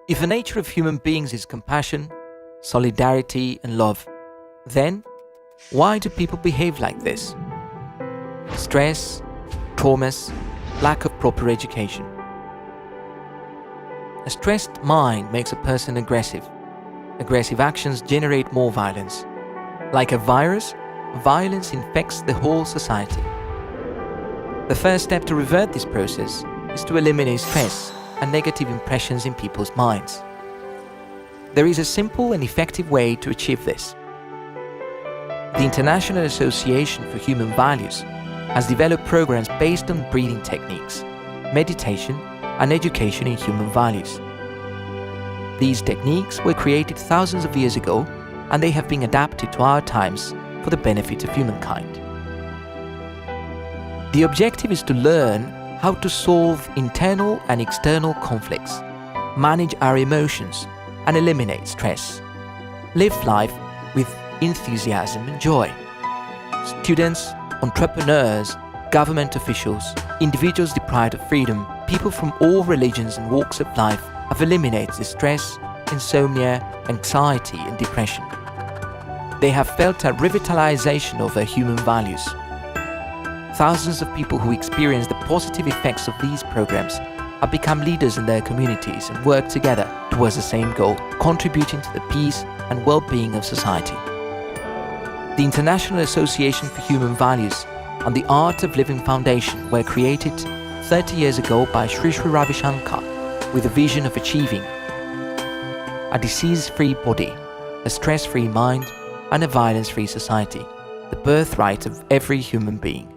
If the nature of human beings is compassion, solidarity, and love, then why do people behave like this? Stress, traumas, lack of proper education. A stressed mind makes a person aggressive. Aggressive actions generate more violence. Like a virus, violence infects the whole society. The first step to revert this process is to eliminate stress and negative impressions in people's minds. There is a simple and effective way to achieve this. The International Association for Human Values has developed programs based on breathing techniques, meditation, and education in human values. These techniques were created thousands of years ago, and they have been adapted to our times for the benefit of humankind. The objective is to learn how to solve internal and external conflicts, manage our emotions, and eliminate stress. Live life with enthusiasm and joy. Students, entrepreneurs, government officials, individuals deprived of freedom, people from all religions and walks of life have eliminated the stress, insomnia, anxiety, and depression. They have felt a revitalization of their human values. Thousands of people who experience the positive effects of these programs have become leaders in their communities and work together towards the same goal, contributing to the peace and well-being of society. The International Association for Human Values and the Art of Living Foundation were created 30 years ago by Sri Sri Ravi Shankar with a vision of achieving a disease-free body, a stress-free mind, and a violence-free society, the birthright of every human being.